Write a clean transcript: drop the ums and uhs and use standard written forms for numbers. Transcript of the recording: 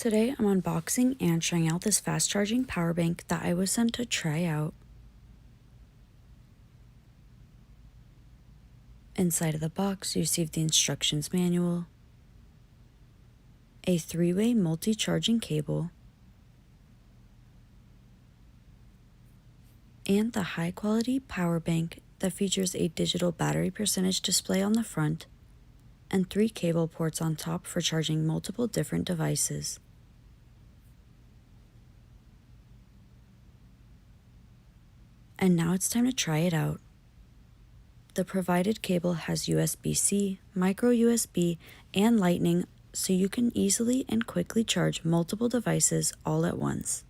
Today I'm unboxing and trying out this fast charging power bank that I was sent to try out. Inside of the box you receive the instructions manual, a 3-way multi-charging cable, and the high-quality power bank that features a digital battery percentage display on the front and 3 cable ports on top for charging multiple different devices. And now it's time to try it out. The provided cable has USB-C, micro USB, and Lightning, so you can easily and quickly charge multiple devices all at once.